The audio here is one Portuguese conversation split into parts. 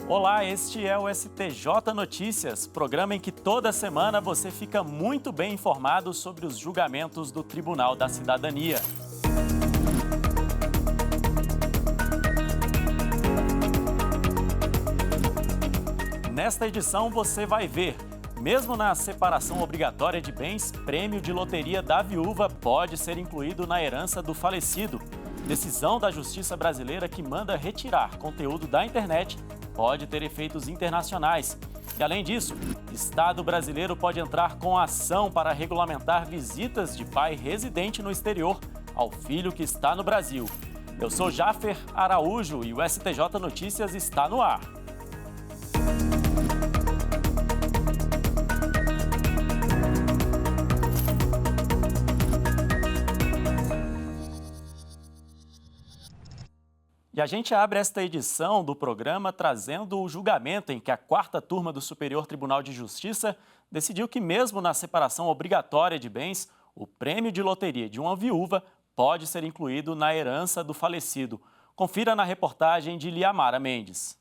Olá, este é o STJ Notícias, programa em que toda semana você fica muito bem informado sobre os julgamentos do Tribunal da Cidadania. Nesta edição você vai ver, mesmo na separação obrigatória de bens, prêmio de loteria da viúva pode ser incluído na herança do falecido. Decisão da Justiça Brasileira que manda retirar conteúdo da internet pode ter efeitos internacionais. E, além disso, Estado brasileiro pode entrar com ação para regulamentar visitas de pai residente no exterior ao filho que está no Brasil. Eu sou Jaffer Araújo e o STJ Notícias está no ar. E a gente abre esta edição do programa trazendo o julgamento em que a 4ª Turma do Superior Tribunal de Justiça decidiu que, mesmo na separação obrigatória de bens, o prêmio de loteria de uma viúva pode ser incluído na herança do falecido. Confira na reportagem de Liamara Mendes.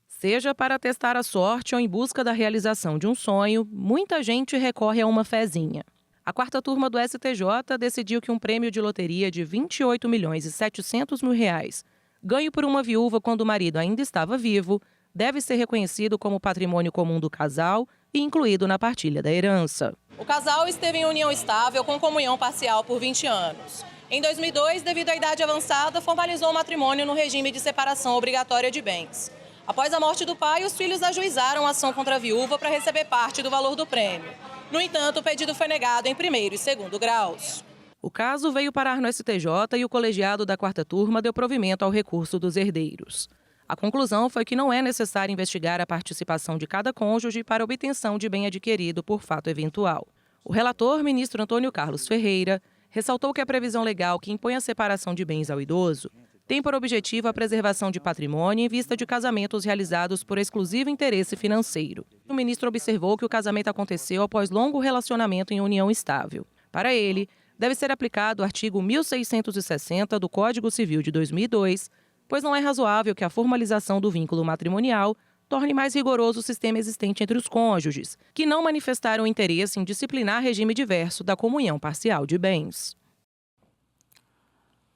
Seja para testar a sorte ou em busca da realização de um sonho, muita gente recorre a uma fezinha. A 4ª Turma do STJ decidiu que um prêmio de loteria de R$ 28.700.000, ganho por uma viúva quando o marido ainda estava vivo, deve ser reconhecido como patrimônio comum do casal e incluído na partilha da herança. O casal esteve em união estável com comunhão parcial por 20 anos. Em 2002, devido à idade avançada, formalizou o matrimônio no regime de separação obrigatória de bens. Após a morte do pai, os filhos ajuizaram a ação contra a viúva para receber parte do valor do prêmio. No entanto, o pedido foi negado em primeiro e segundo graus. O caso veio parar no STJ e o colegiado da 4ª Turma deu provimento ao recurso dos herdeiros. A conclusão foi que não é necessário investigar a participação de cada cônjuge para obtenção de bem adquirido por fato eventual. O relator, ministro Antônio Carlos Ferreira, ressaltou que a previsão legal que impõe a separação de bens ao idoso tem por objetivo a preservação de patrimônio em vista de casamentos realizados por exclusivo interesse financeiro. O ministro observou que o casamento aconteceu após longo relacionamento em união estável. Para ele, deve ser aplicado o artigo 1660 do Código Civil de 2002, pois não é razoável que a formalização do vínculo matrimonial torne mais rigoroso o sistema existente entre os cônjuges, que não manifestaram interesse em disciplinar regime diverso da comunhão parcial de bens.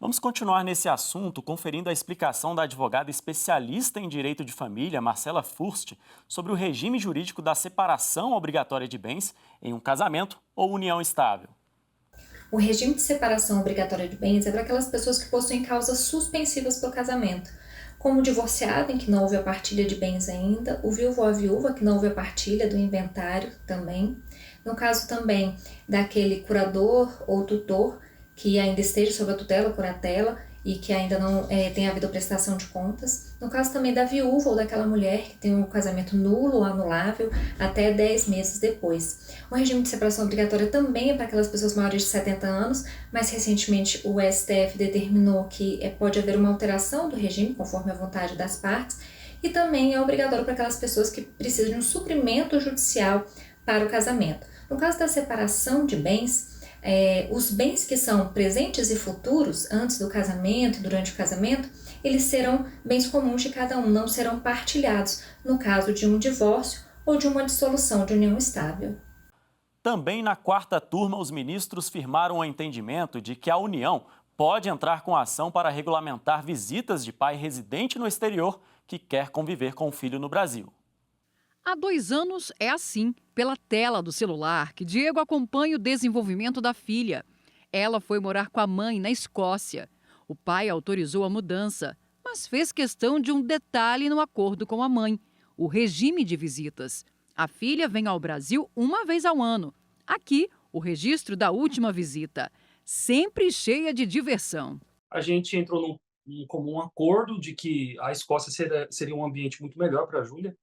Vamos continuar nesse assunto conferindo a explicação da advogada especialista em direito de família, Marcela Furst, sobre o regime jurídico da separação obrigatória de bens em um casamento ou união estável. O regime de separação obrigatória de bens é para aquelas pessoas que possuem causas suspensivas pelo casamento, como o divorciado, em que não houve a partilha de bens ainda, o viúvo ou a viúva, que não houve a partilha do inventário também. No caso também daquele curador ou tutor, que ainda esteja sob a tutela ou curatela e que ainda não tenha havido prestação de contas. No caso também da viúva ou daquela mulher que tem um casamento nulo ou anulável até 10 meses depois. O regime de separação obrigatória também é para aquelas pessoas maiores de 70 anos, mas recentemente o STF determinou que pode haver uma alteração do regime conforme a vontade das partes e também é obrigatório para aquelas pessoas que precisam de um suprimento judicial para o casamento. No caso da separação de bens, os bens que são presentes e futuros, antes do casamento e durante o casamento, eles serão bens comuns de cada um, não serão partilhados, no caso de um divórcio ou de uma dissolução de união estável. Também na 4ª Turma, os ministros firmaram o entendimento de que a União pode entrar com ação para regulamentar visitas de pai residente no exterior que quer conviver com o filho no Brasil. Há 2 anos é assim, pela tela do celular, que Diego acompanha o desenvolvimento da filha. Ela foi morar com a mãe na Escócia. O pai autorizou a mudança, mas fez questão de um detalhe no acordo com a mãe: o regime de visitas. A filha vem ao Brasil uma vez ao ano. Aqui, o registro da última visita, sempre cheia de diversão. A gente entrou num comum acordo de que a Escócia seria um ambiente muito melhor para a Júlia,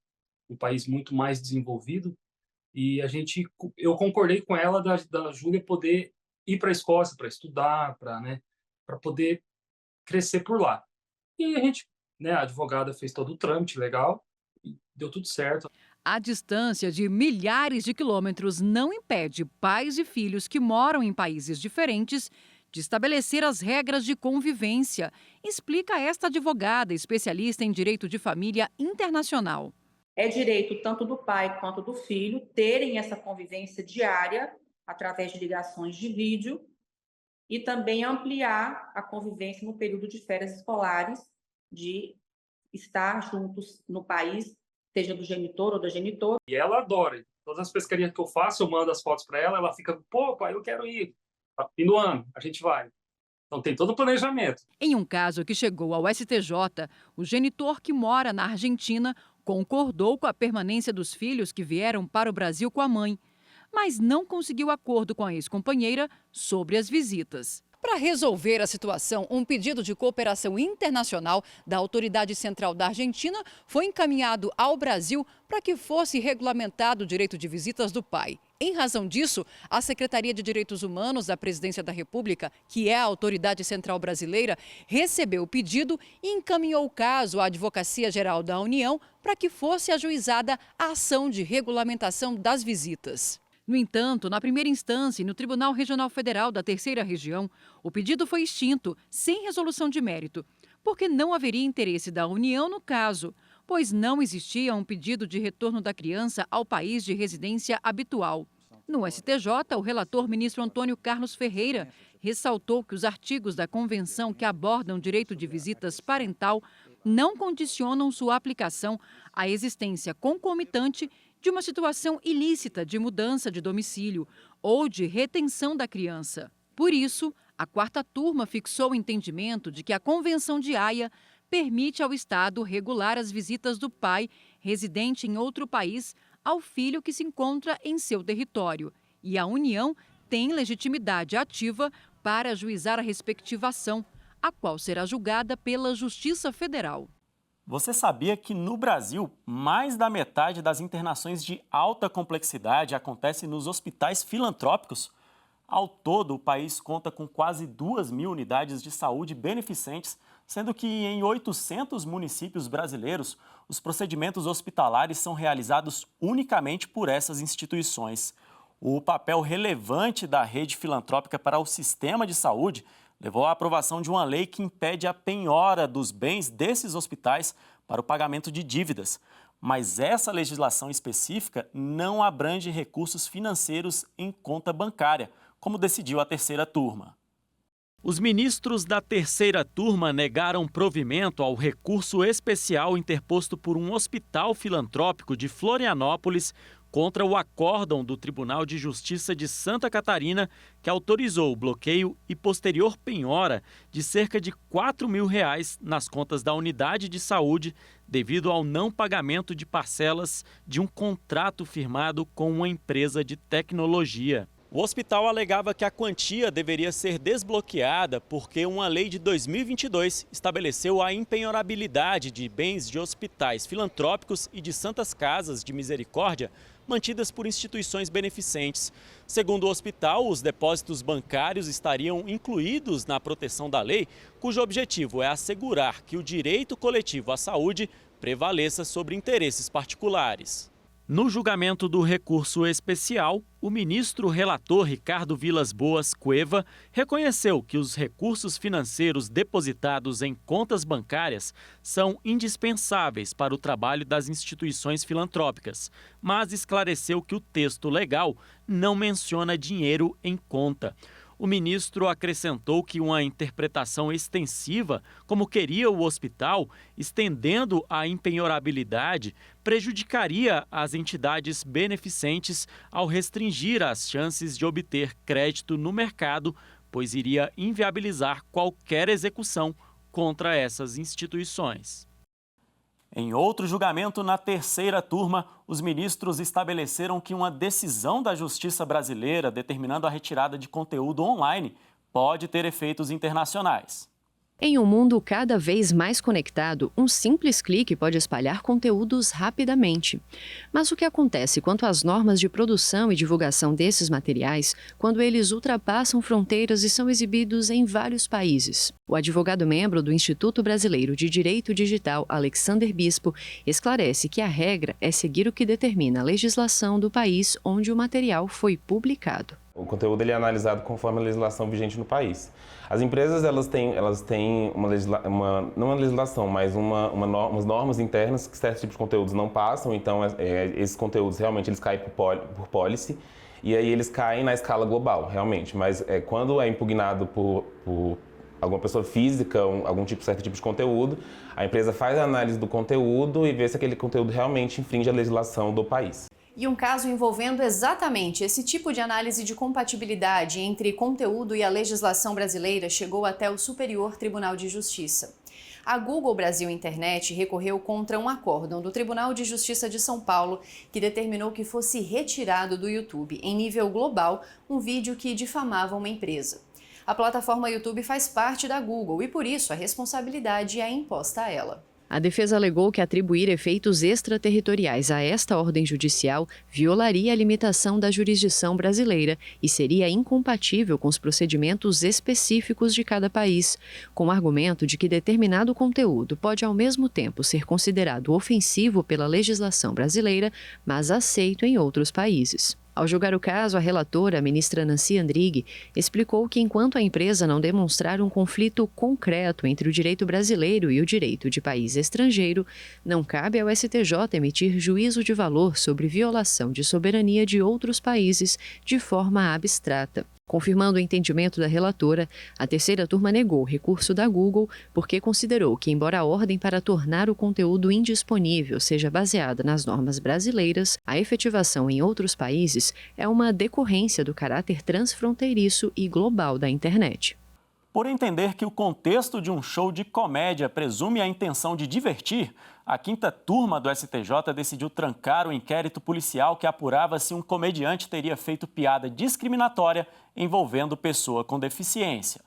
um país muito mais desenvolvido, e eu concordei com ela da Júlia poder ir para a Escócia para estudar, para poder crescer por lá. E a advogada fez todo o trâmite legal e deu tudo certo. A distância de milhares de quilômetros não impede pais e filhos que moram em países diferentes de estabelecer as regras de convivência, explica esta advogada especialista em direito de família internacional. É direito tanto do pai quanto do filho terem essa convivência diária através de ligações de vídeo e também ampliar a convivência no período de férias escolares, de estar juntos no país, seja do genitor ou da genitora. E ela adora. Todas as pescarias que eu faço, eu mando as fotos para ela, ela fica, pô, pai, eu quero ir. Fim do ano, a gente vai. Então tem todo o planejamento. Em um caso que chegou ao STJ, o genitor que mora na Argentina concordou com a permanência dos filhos que vieram para o Brasil com a mãe, mas não conseguiu acordo com a ex-companheira sobre as visitas. Para resolver a situação, um pedido de cooperação internacional da Autoridade Central da Argentina foi encaminhado ao Brasil para que fosse regulamentado o direito de visitas do pai. Em razão disso, a Secretaria de Direitos Humanos da Presidência da República, que é a autoridade central brasileira, recebeu o pedido e encaminhou o caso à Advocacia Geral da União para que fosse ajuizada a ação de regulamentação das visitas. No entanto, na primeira instância e no Tribunal Regional Federal da Terceira Região, o pedido foi extinto, sem resolução de mérito, porque não haveria interesse da União no caso, pois não existia um pedido de retorno da criança ao país de residência habitual. No STJ, o relator ministro Antônio Carlos Ferreira ressaltou que os artigos da Convenção que abordam o direito de visitas parental não condicionam sua aplicação à existência concomitante de uma situação ilícita de mudança de domicílio ou de retenção da criança. Por isso, a quarta turma fixou o entendimento de que a Convenção de Haia permite ao Estado regular as visitas do pai residente em outro país ao filho que se encontra em seu território, e a União tem legitimidade ativa para ajuizar a respectiva ação, a qual será julgada pela Justiça Federal. Você sabia que no Brasil, mais da metade das internações de alta complexidade acontece nos hospitais filantrópicos? Ao todo, o país conta com quase 2.000 unidades de saúde beneficentes, sendo que em 800 municípios brasileiros, os procedimentos hospitalares são realizados unicamente por essas instituições. O papel relevante da rede filantrópica para o sistema de saúde levou à aprovação de uma lei que impede a penhora dos bens desses hospitais para o pagamento de dívidas. Mas essa legislação específica não abrange recursos financeiros em conta bancária, como decidiu a terceira turma. Os ministros da terceira turma negaram provimento ao recurso especial interposto por um hospital filantrópico de Florianópolis contra o acórdão do Tribunal de Justiça de Santa Catarina, que autorizou o bloqueio e posterior penhora de cerca de R$4.000 nas contas da unidade de saúde devido ao não pagamento de parcelas de um contrato firmado com uma empresa de tecnologia. O hospital alegava que a quantia deveria ser desbloqueada porque uma lei de 2022 estabeleceu a impenhorabilidade de bens de hospitais filantrópicos e de santas casas de misericórdia mantidas por instituições beneficentes. Segundo o hospital, os depósitos bancários estariam incluídos na proteção da lei, cujo objetivo é assegurar que o direito coletivo à saúde prevaleça sobre interesses particulares. No julgamento do recurso especial, o ministro relator Ricardo Vilas Boas Cueva reconheceu que os recursos financeiros depositados em contas bancárias são indispensáveis para o trabalho das instituições filantrópicas, mas esclareceu que o texto legal não menciona dinheiro em conta. O ministro acrescentou que uma interpretação extensiva, como queria o hospital, estendendo a impenhorabilidade, prejudicaria as entidades beneficentes ao restringir as chances de obter crédito no mercado, pois iria inviabilizar qualquer execução contra essas instituições. Em outro julgamento, na terceira turma, os ministros estabeleceram que uma decisão da Justiça brasileira determinando a retirada de conteúdo online pode ter efeitos internacionais. Em um mundo cada vez mais conectado, um simples clique pode espalhar conteúdos rapidamente. Mas o que acontece quanto às normas de produção e divulgação desses materiais quando eles ultrapassam fronteiras e são exibidos em vários países? O advogado-membro do Instituto Brasileiro de Direito Digital, Alexander Bispo, esclarece que a regra é seguir o que determina a legislação do país onde o material foi publicado. O conteúdo ele é analisado conforme a legislação vigente no país. As empresas elas têm não uma legislação, mas umas normas internas que certos tipos de conteúdos não passam, então esses conteúdos realmente eles caem por policy e aí eles caem na escala global, realmente. Mas quando é impugnado por alguma pessoa física, certo tipo de conteúdo, a empresa faz a análise do conteúdo e vê se aquele conteúdo realmente infringe a legislação do país. E um caso envolvendo exatamente esse tipo de análise de compatibilidade entre conteúdo e a legislação brasileira chegou até o Superior Tribunal de Justiça. A Google Brasil Internet recorreu contra um acórdão do Tribunal de Justiça de São Paulo que determinou que fosse retirado do YouTube, em nível global, um vídeo que difamava uma empresa. A plataforma YouTube faz parte da Google e, por isso, a responsabilidade é imposta a ela. A defesa alegou que atribuir efeitos extraterritoriais a esta ordem judicial violaria a limitação da jurisdição brasileira e seria incompatível com os procedimentos específicos de cada país, com o argumento de que determinado conteúdo pode ao mesmo tempo ser considerado ofensivo pela legislação brasileira, mas aceito em outros países. Ao julgar o caso, a relatora, a ministra Nancy Andrighi, explicou que enquanto a empresa não demonstrar um conflito concreto entre o direito brasileiro e o direito de país estrangeiro, não cabe ao STJ emitir juízo de valor sobre violação de soberania de outros países de forma abstrata. Confirmando o entendimento da relatora, a terceira turma negou o recurso da Google porque considerou que, embora a ordem para tornar o conteúdo indisponível seja baseada nas normas brasileiras, a efetivação em outros países é uma decorrência do caráter transfronteiriço e global da internet. Por entender que o contexto de um show de comédia presume a intenção de divertir, a quinta turma do STJ decidiu trancar o inquérito policial que apurava se um comediante teria feito piada discriminatória envolvendo pessoa com deficiência.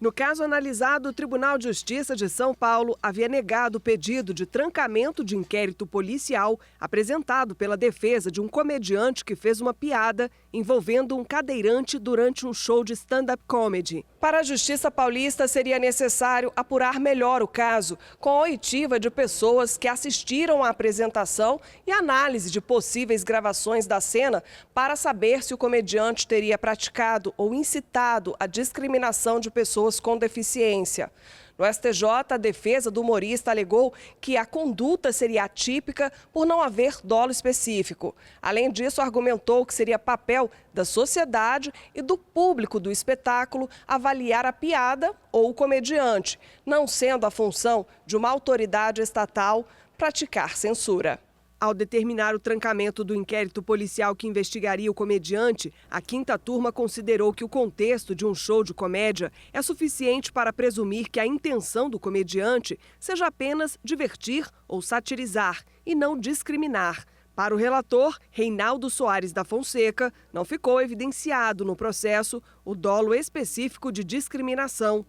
No caso analisado, o Tribunal de Justiça de São Paulo havia negado o pedido de trancamento de inquérito policial apresentado pela defesa de um comediante que fez uma piada envolvendo um cadeirante durante um show de stand-up comedy. Para a Justiça Paulista, seria necessário apurar melhor o caso, com a oitiva de pessoas que assistiram à apresentação e análise de possíveis gravações da cena para saber se o comediante teria praticado ou incitado a discriminação de pessoas com deficiência. No STJ, a defesa do humorista alegou que a conduta seria atípica por não haver dolo específico. Além disso, argumentou que seria papel da sociedade e do público do espetáculo avaliar a piada ou o comediante, não sendo a função de uma autoridade estatal praticar censura. Ao determinar o trancamento do inquérito policial que investigaria o comediante, a quinta turma considerou que o contexto de um show de comédia é suficiente para presumir que a intenção do comediante seja apenas divertir ou satirizar e não discriminar. Para o relator, Reinaldo Soares da Fonseca, não ficou evidenciado no processo o dolo específico de discriminação.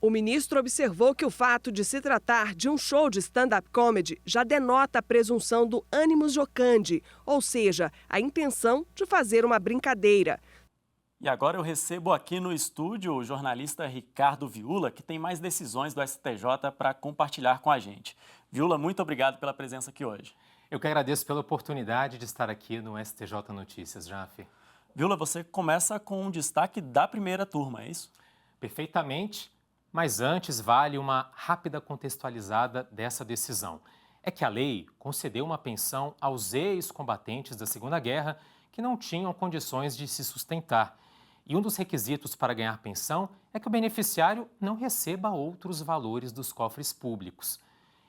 O ministro observou que o fato de se tratar de um show de stand-up comedy já denota a presunção do animus jocandi, ou seja, a intenção de fazer uma brincadeira. E agora eu recebo aqui no estúdio o jornalista Ricardo Viula, que tem mais decisões do STJ para compartilhar com a gente. Viula, muito obrigado pela presença aqui hoje. Eu que agradeço pela oportunidade de estar aqui no STJ Notícias, Jaffe. Viula, você começa com um destaque da primeira turma, é isso? Perfeitamente. Mas antes, vale uma rápida contextualizada dessa decisão. É que a lei concedeu uma pensão aos ex-combatentes da Segunda Guerra que não tinham condições de se sustentar. E um dos requisitos para ganhar pensão é que o beneficiário não receba outros valores dos cofres públicos.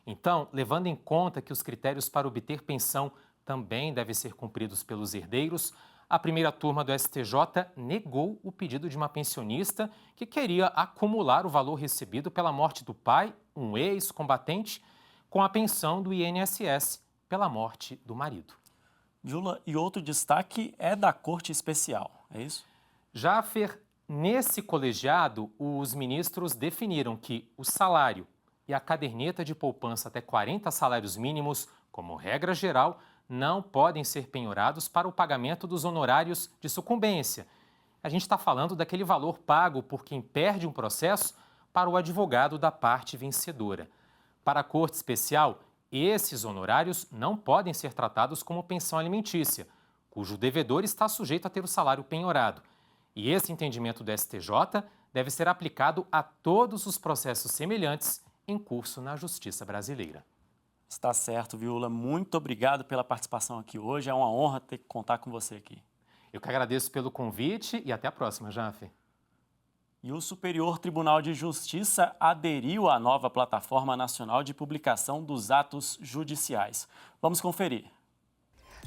Então, levando em conta que os critérios para obter pensão também devem ser cumpridos pelos herdeiros, a primeira turma do STJ negou o pedido de uma pensionista que queria acumular o valor recebido pela morte do pai, um ex-combatente, com a pensão do INSS pela morte do marido. Viula, e outro destaque é da Corte Especial, é isso? Jaffer, nesse colegiado, os ministros definiram que o salário e a caderneta de poupança até 40 salários mínimos, como regra geral, não podem ser penhorados para o pagamento dos honorários de sucumbência. A gente está falando daquele valor pago por quem perde um processo para o advogado da parte vencedora. Para a Corte Especial, esses honorários não podem ser tratados como pensão alimentícia, cujo devedor está sujeito a ter o salário penhorado. E esse entendimento do STJ deve ser aplicado a todos os processos semelhantes em curso na Justiça brasileira. Está certo, Viúla. Muito obrigado pela participação aqui hoje. É uma honra ter que contar com você aqui. Eu que agradeço pelo convite e até a próxima, Jaf. E o Superior Tribunal de Justiça aderiu à nova Plataforma Nacional de Publicação dos Atos Judiciais. Vamos conferir.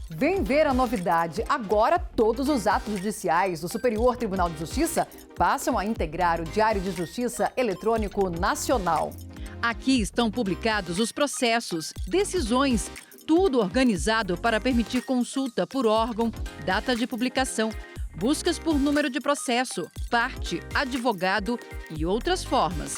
Vem ver a novidade. Agora, todos os atos judiciais do Superior Tribunal de Justiça passam a integrar o Diário de Justiça Eletrônico Nacional. Aqui estão publicados os processos, decisões, tudo organizado para permitir consulta por órgão, data de publicação, buscas por número de processo, parte, advogado e outras formas.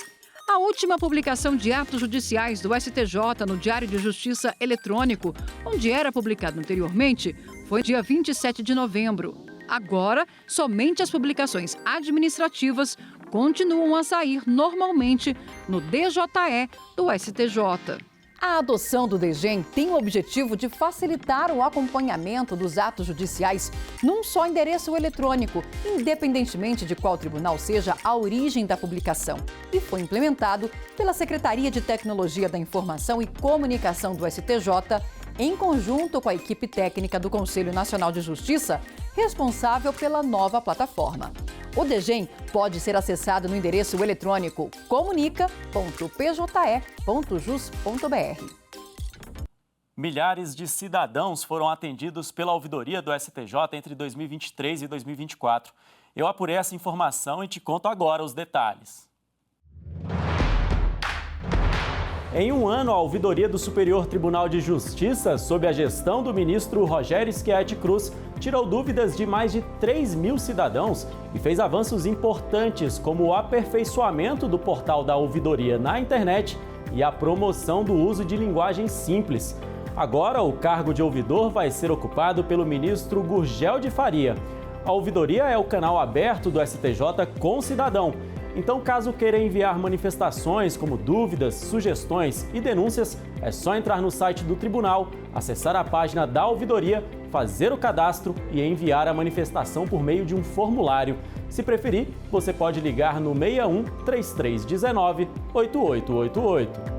A última publicação de atos judiciais do STJ no Diário de Justiça Eletrônico, onde era publicado anteriormente, foi dia 27 de novembro. Agora, somente as publicações administrativas continuam a sair normalmente no DJE do STJ. A adoção do DGEM tem o objetivo de facilitar o acompanhamento dos atos judiciais num só endereço eletrônico, independentemente de qual tribunal seja a origem da publicação. E foi implementado pela Secretaria de Tecnologia da Informação e Comunicação do STJ, em conjunto com a equipe técnica do Conselho Nacional de Justiça, responsável pela nova plataforma. O DGEM pode ser acessado no endereço eletrônico comunica.pje.jus.br. Milhares de cidadãos foram atendidos pela ouvidoria do STJ entre 2023 e 2024. Eu apurei essa informação e te conto agora os detalhes. Em um ano, a ouvidoria do Superior Tribunal de Justiça, sob a gestão do ministro Rogério Schietti Cruz, tirou dúvidas de mais de 3.000 cidadãos e fez avanços importantes, como o aperfeiçoamento do portal da ouvidoria na internet e a promoção do uso de linguagem simples. Agora, o cargo de ouvidor vai ser ocupado pelo ministro Gurgel de Faria. A ouvidoria é o canal aberto do STJ com o cidadão. Então, caso queira enviar manifestações como dúvidas, sugestões e denúncias, é só entrar no site do tribunal, acessar a página da ouvidoria, fazer o cadastro e enviar a manifestação por meio de um formulário. Se preferir, você pode ligar no 61 3319 8888.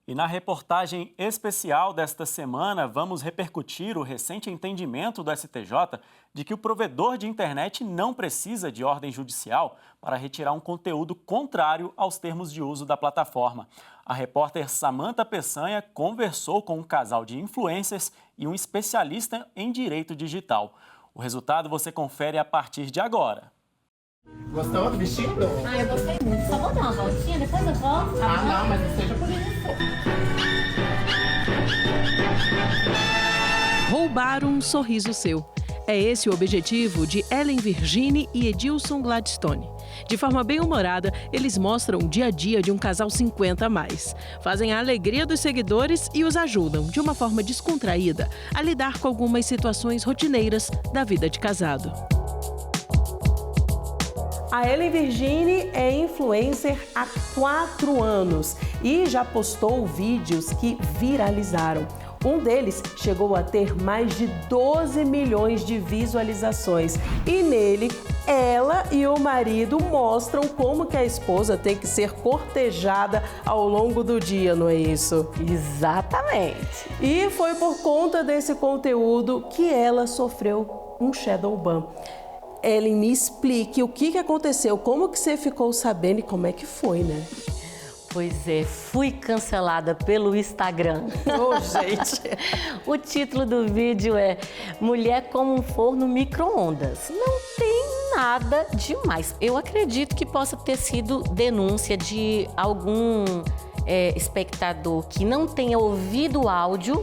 E na reportagem especial desta semana, vamos repercutir o recente entendimento do STJ de que o provedor de internet não precisa de ordem judicial para retirar um conteúdo contrário aos termos de uso da plataforma. A repórter Samantha Peçanha conversou com um casal de influencers e um especialista em direito digital. O resultado você confere a partir de agora. Gostou do vestido? Eu gostei muito. Só vou dar uma voltinha, depois eu volto. Não, mas não seja por isso. Roubar um sorriso seu. É esse o objetivo de Ellen Virginie e Edilson Gladstone. De forma bem humorada, eles mostram o dia a dia de um casal 50+. Fazem a alegria dos seguidores e os ajudam, de uma forma descontraída, a lidar com algumas situações rotineiras da vida de casado. A Ellen Virginie é influencer há 4 anos e já postou vídeos que viralizaram. Um deles chegou a ter mais de 12 milhões de visualizações. E nele, ela e o marido mostram como que a esposa tem que ser cortejada ao longo do dia, não é isso? Exatamente. E foi por conta desse conteúdo que ela sofreu um shadow ban. Ellen, me explique o que aconteceu, como que você ficou sabendo e como é que foi, né? Pois é, fui cancelada pelo Instagram. Gente! O título do vídeo é Mulher como um forno micro-ondas. Não tem nada demais. Eu acredito que possa ter sido denúncia de algum espectador que não tenha ouvido o áudio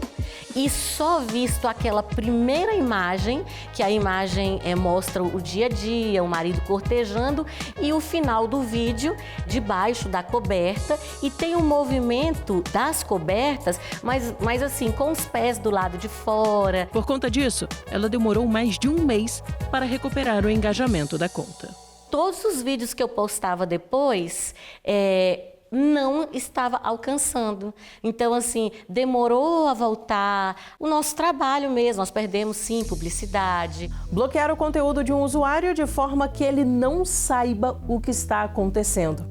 e só visto aquela primeira imagem, que a imagem mostra o dia a dia, o marido cortejando, e o final do vídeo debaixo da coberta, e tem um movimento das cobertas, mas assim, com os pés do lado de fora. Por conta disso, ela demorou mais de um mês para recuperar o engajamento da conta. Todos os vídeos que eu postava depois, não estava alcançando. Então, assim, demorou a voltar. O nosso trabalho mesmo, nós perdemos, sim, publicidade. Bloquear o conteúdo de um usuário de forma que ele não saiba o que está acontecendo.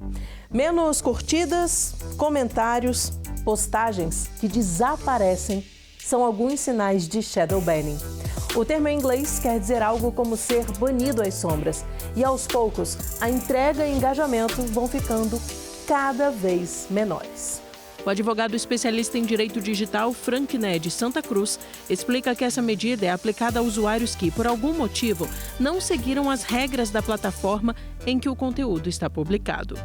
Menos curtidas, comentários, postagens que desaparecem são alguns sinais de shadow banning. O termo em inglês quer dizer algo como ser banido às sombras. E aos poucos, a entrega e engajamento vão ficando cada vez menores. O advogado especialista em direito digital Frank Né, de Santa Cruz, explica que essa medida é aplicada a usuários que, por algum motivo, não seguiram as regras da plataforma em que o conteúdo está publicado.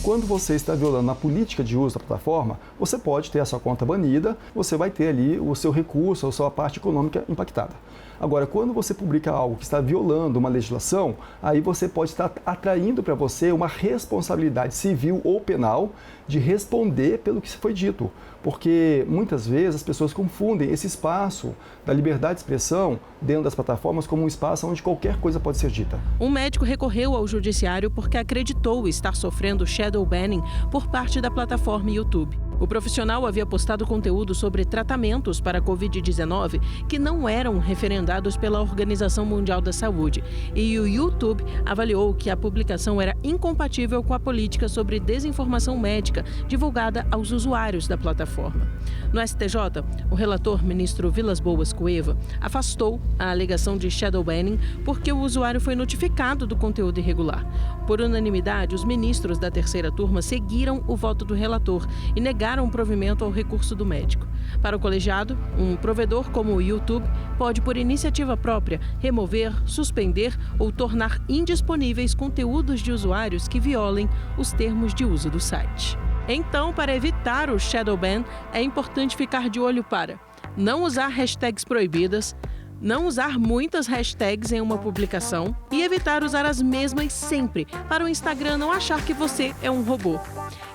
Quando você está violando a política de uso da plataforma, você pode ter a sua conta banida, você vai ter ali o seu recurso, a sua parte econômica impactada. Agora, quando você publica algo que está violando uma legislação, aí você pode estar atraindo para você uma responsabilidade civil ou penal de responder pelo que foi dito. Porque muitas vezes as pessoas confundem esse espaço da liberdade de expressão dentro das plataformas como um espaço onde qualquer coisa pode ser dita. Um médico recorreu ao judiciário porque acreditou estar sofrendo shadow banning por parte da plataforma YouTube. O profissional havia postado conteúdo sobre tratamentos para a Covid-19 que não eram referendados pela Organização Mundial da Saúde. E o YouTube avaliou que a publicação era incompatível com a política sobre desinformação médica divulgada aos usuários da plataforma. No STJ, o relator, ministro Vilas Boas Cueva, afastou a alegação de shadow banning porque o usuário foi notificado do conteúdo irregular. Por unanimidade, os ministros da terceira turma seguiram o voto do relator e negaram o provimento ao recurso do médico. Para o colegiado, um provedor como o YouTube pode, por iniciativa própria, remover, suspender ou tornar indisponíveis conteúdos de usuários que violem os termos de uso do site. Então, para evitar o shadow ban, é importante ficar de olho para não usar hashtags proibidas, não usar muitas hashtags em uma publicação e evitar usar as mesmas sempre, para o Instagram não achar que você é um robô.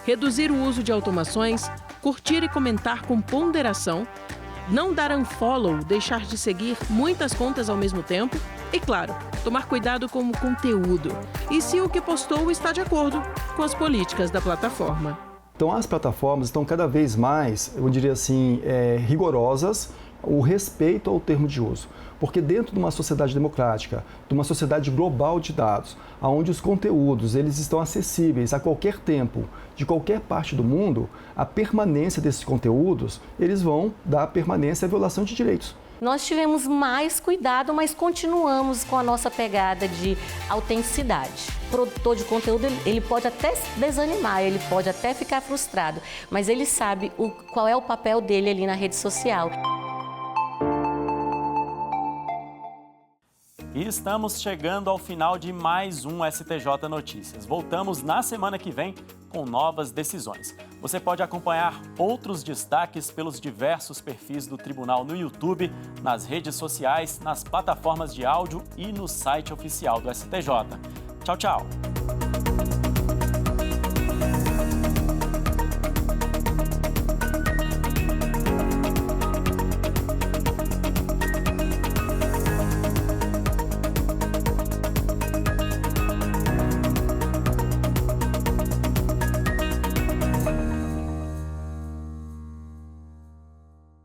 Reduzir o uso de automações, curtir e comentar com ponderação, não dar unfollow, deixar de seguir muitas contas ao mesmo tempo e, claro, tomar cuidado com o conteúdo e se o que postou está de acordo com as políticas da plataforma. Então as plataformas estão cada vez mais, eu diria assim, rigorosas, o respeito ao termo de uso. Porque dentro de uma sociedade democrática, de uma sociedade global de dados, onde os conteúdos eles estão acessíveis a qualquer tempo, de qualquer parte do mundo, a permanência desses conteúdos, eles vão dar permanência à violação de direitos. Nós tivemos mais cuidado, mas continuamos com a nossa pegada de autenticidade. O produtor de conteúdo, ele pode até desanimar, ele pode até ficar frustrado, mas ele sabe qual é o papel dele ali na rede social. E estamos chegando ao final de mais um STJ Notícias. Voltamos na semana que vem com novas decisões. Você pode acompanhar outros destaques pelos diversos perfis do Tribunal no YouTube, nas redes sociais, nas plataformas de áudio e no site oficial do STJ. Tchau, tchau!